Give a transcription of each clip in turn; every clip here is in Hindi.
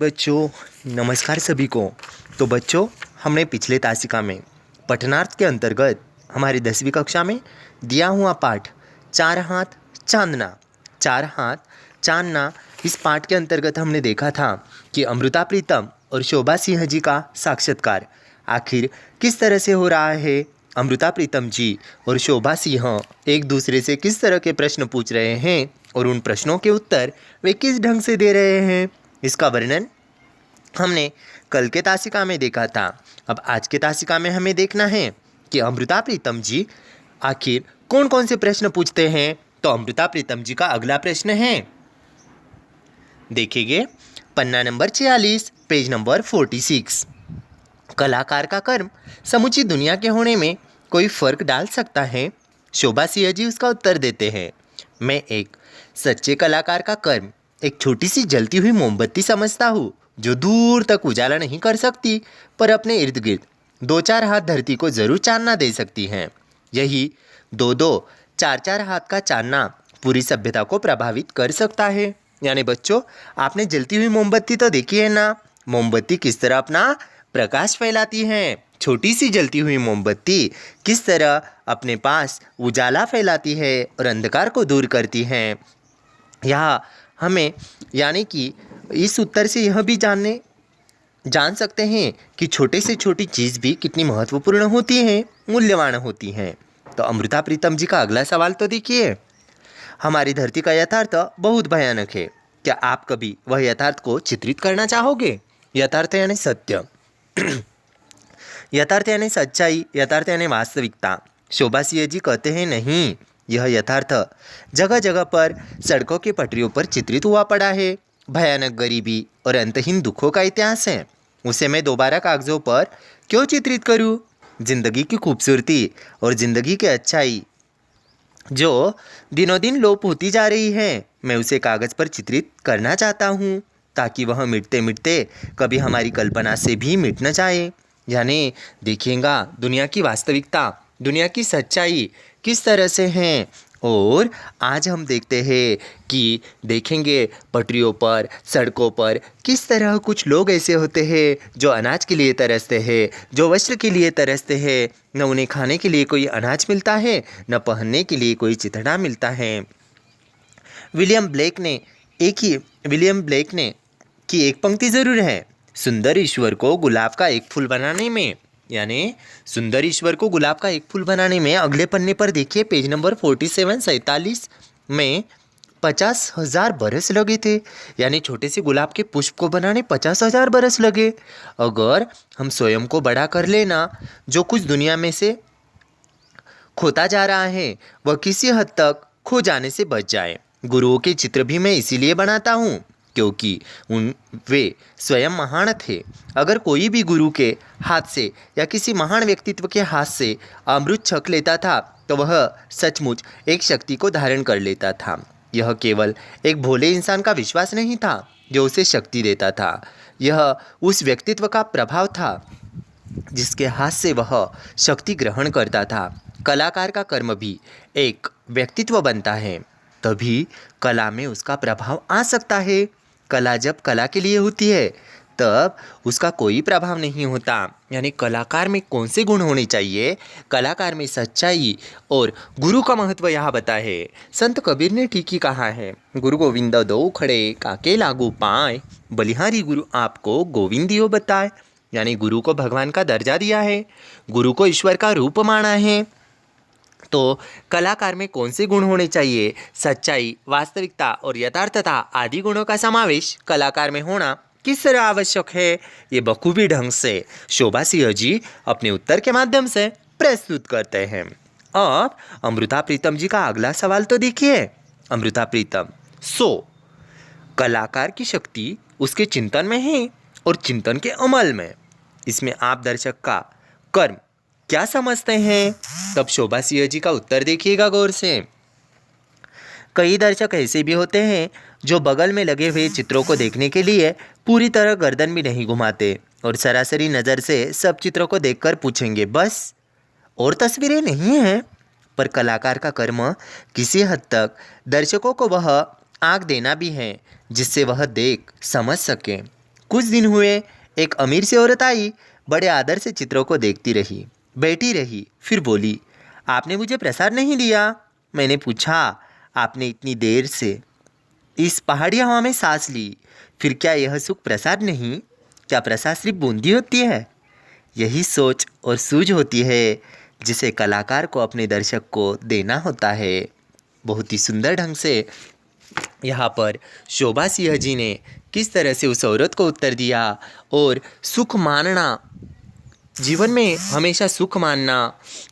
बच्चों, नमस्कार सभी को। तो बच्चों, हमने पिछले तासिका में पठनार्थ के अंतर्गत हमारी 10वीं कक्षा में दिया हुआ पाठ चार हाथ चांदना इस पाठ के अंतर्गत हमने देखा था कि अमृता प्रीतम और शोभा सिंह जी का साक्षात्कार आखिर किस तरह से हो रहा है। अमृता प्रीतम जी और शोभा सिंह एक दूसरे से किस तरह के प्रश्न पूछ रहे हैं और उन प्रश्नों के उत्तर वे किस ढंग से दे रहे हैं, इसका वर्णन हमने कल के तासिका में देखा था। अब आज के तासिका में हमें देखना है कि अमृता प्रीतम जी आखिर कौन कौन से प्रश्न पूछते हैं। तो अमृता प्रीतम जी का अगला प्रश्न है, देखेंगे पन्ना नंबर 46 पेज नंबर 46। कलाकार का कर्म समूची दुनिया के होने में कोई फर्क डाल सकता है? शोभा सिंह जी उसका उत्तर देते हैं, मैं एक सच्चे कलाकार का कर्म एक छोटी सी जलती हुई मोमबत्ती समझता हूँ जो दूर तक उजाला नहीं कर सकती पर अपने इर्द गिर्द 2-4 हाथ धरती को जरूर चानना दे सकती हैं। यही 2-2, 4-4 हाथ का चानना पूरी सभ्यता को प्रभावित कर सकता है। यानी बच्चों, आपने जलती हुई मोमबत्ती तो देखी है ना, मोमबत्ती किस तरह अपना प्रकाश फैलाती है। छोटी सी जलती हुई मोमबत्ती किस तरह अपने पास उजाला फैलाती है और अंधकार को दूर करती है। यहाँ हमें यानी कि इस उत्तर से यह भी जान सकते हैं कि छोटे से छोटी चीज़ भी कितनी महत्वपूर्ण होती है, मूल्यवान होती हैं। तो अमृता प्रीतम जी का अगला सवाल तो देखिए, हमारी धरती का यथार्थ बहुत भयानक है, क्या आप कभी वह यथार्थ को चित्रित करना चाहोगे? यथार्थ यानी सत्य यथार्थ यानी सच्चाई, यथार्थ यानी वास्तविकता। शोभा सिंह जी कहते हैं नहीं, यह यथार्थ जगह जगह पर सड़कों की पटरियों पर चित्रित हुआ पड़ा है। भयानक गरीबी और अंतहीन दुखों का इतिहास है, उसे मैं दोबारा कागजों पर क्यों चित्रित करूं? जिंदगी की खूबसूरती और जिंदगी की अच्छाई जो दिनों दिन लोप होती जा रही है, मैं उसे कागज़ पर चित्रित करना चाहता हूँ ताकि वह मिटते मिटते कभी हमारी कल्पना से भी मिट न जाए। यानी देखिएगा दुनिया की वास्तविकता, दुनिया की सच्चाई किस तरह से हैं। और आज हम देखते हैं कि देखेंगे पटरियों पर, सड़कों पर किस तरह कुछ लोग ऐसे होते हैं जो अनाज के लिए तरसते हैं, जो वस्त्र के लिए तरसते हैं। न उन्हें खाने के लिए कोई अनाज मिलता है, न पहनने के लिए कोई चिथड़ा मिलता है। विलियम ब्लेक ने की एक पंक्ति ज़रूर है, सुंदर ईश्वर को गुलाब का एक फूल बनाने में, यानी सुंदर ईश्वर को गुलाब का एक फूल बनाने में अगले पन्ने पर देखिए पेज नंबर 47 में 50,000 बरस लगे थे। यानी छोटे से गुलाब के पुष्प को बनाने 50,000 बरस लगे। अगर हम स्वयं को बड़ा कर लेना, जो कुछ दुनिया में से खोता जा रहा है वह किसी हद तक खो जाने से बच जाए। गुरुओं के चित्र भी मैं इसीलिए बनाता हूँ क्योंकि वे स्वयं महान थे। अगर कोई भी गुरु के हाथ से या किसी महान व्यक्तित्व के हाथ से अमृत छक लेता था तो वह सचमुच एक शक्ति को धारण कर लेता था। यह केवल एक भोले इंसान का विश्वास नहीं था जो उसे शक्ति देता था, यह उस व्यक्तित्व का प्रभाव था जिसके हाथ से वह शक्ति ग्रहण करता था। कलाकार का कर्म भी एक व्यक्तित्व बनता है, तभी कला में उसका प्रभाव आ सकता है। कला जब कला के लिए होती है तब उसका कोई प्रभाव नहीं होता। यानी कलाकार में कौन से गुण होने चाहिए? कलाकार में सच्चाई और गुरु का महत्व यहाँ बता है। संत कबीर ने ठीक ही कहा है, गुरु गोविंद दो खड़े काके लागू पाए, बलिहारी गुरु आपको गोविंदियो बताए। यानी गुरु को भगवान का दर्जा दिया है, गुरु को ईश्वर का रूप माना है। तो कलाकार में कौन से गुण होने चाहिए? सच्चाई, वास्तविकता और यथार्थता आदि गुणों का समावेश कलाकार में होना किस तरह आवश्यक है, ये बखूबी ढंग से शोभा सिंह जी अपने उत्तर के माध्यम से प्रस्तुत करते हैं। अब अमृता प्रीतम जी का अगला सवाल तो देखिए। अमृता प्रीतम, कलाकार की शक्ति उसके चिंतन में है और चिंतन के अमल में, इसमें आप दर्शक का कर्म क्या समझते हैं? तब शोभा सिंह जी का उत्तर देखिएगा गौर से। कई दर्शक ऐसे भी होते हैं जो बगल में लगे हुए चित्रों को देखने के लिए पूरी तरह गर्दन भी नहीं घुमाते और सरासरी नज़र से सब चित्रों को देखकर पूछेंगे बस, और तस्वीरें नहीं हैं। पर कलाकार का कर्म किसी हद तक दर्शकों को वह आँख देना भी है जिससे वह देख समझ सकें। कुछ दिन हुए, एक अमीर सी औरत आई, बड़े आदर से चित्रों को देखती रही, बैठी रही, फिर बोली, आपने मुझे प्रसाद नहीं दिया। मैंने पूछा, आपने इतनी देर से इस पहाड़ी हवा में सांस ली, फिर क्या यह सुख प्रसाद नहीं? क्या प्रसाद सिर्फ बूंदी होती है? यही सोच और सूझ होती है जिसे कलाकार को अपने दर्शक को देना होता है। बहुत ही सुंदर ढंग से यहाँ पर शोभा सिंह जी ने किस तरह से उस औरत को उत्तर दिया और सुख मानना, जीवन में हमेशा सुख मानना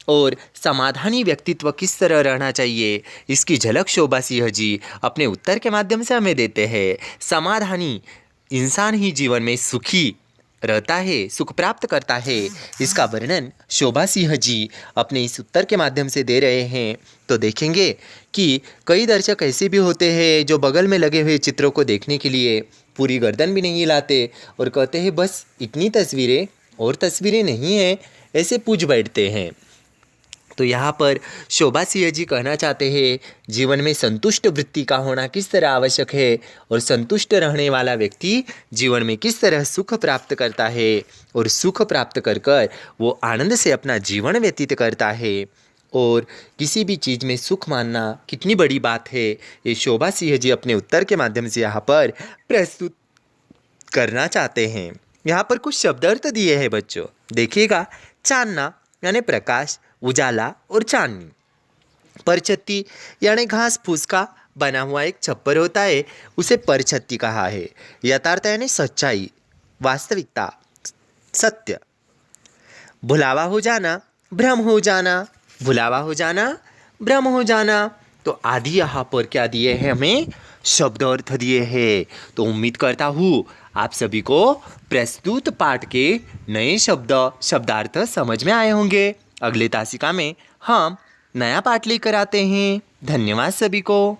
और समाधानी व्यक्तित्व किस तरह रहना चाहिए, इसकी झलक शोभा सिंह जी अपने उत्तर के माध्यम से हमें देते हैं। समाधानी इंसान ही जीवन में सुखी रहता है, सुख प्राप्त करता है। इसका वर्णन शोभा सिंह जी अपने इस उत्तर के माध्यम से दे रहे हैं। तो देखेंगे कि कई दर्शक ऐसे भी होते हैं जो बगल में लगे हुए चित्रों को देखने के लिए पूरी गर्दन भी नहीं हिलाते और कहते हैं बस इतनी तस्वीरें और तस्वीरें नहीं हैं, ऐसे पूछ बैठते हैं। तो यहाँ पर शोभा सिंह जी कहना चाहते हैं जीवन में संतुष्ट वृत्ति का होना किस तरह आवश्यक है और संतुष्ट रहने वाला व्यक्ति जीवन में किस तरह सुख प्राप्त करता है और सुख प्राप्त कर कर वो आनंद से अपना जीवन व्यतीत करता है। और किसी भी चीज़ में सुख मानना कितनी बड़ी बात है, ये शोभा सिंह जी अपने उत्तर के माध्यम से यहाँ पर प्रस्तुत करना चाहते हैं। यहाँ पर कुछ शब्द अर्थ दिए हैं बच्चों, देखिएगा। चांदना यानी प्रकाश, उजाला और चांदनी। परछत्ती यानी घास फूस का बना हुआ एक छप्पर होता है, उसे परछत्ती कहा है। यथार्थ यानी सच्चाई, वास्तविकता, सत्य। भुलावा हो जाना, भ्रम हो जाना, भुलावा हो जाना, भ्रम हो जाना। तो आदि यहाँ पर क्या दिए हैं, हमें शब्द अर्थ दिए हैं। तो उम्मीद करता हूँ आप सभी को प्रस्तुत पाठ के नए शब्दार्थ समझ में आए होंगे। अगले तासिका में हम नया पाठ लेकर आते हैं। धन्यवाद सभी को।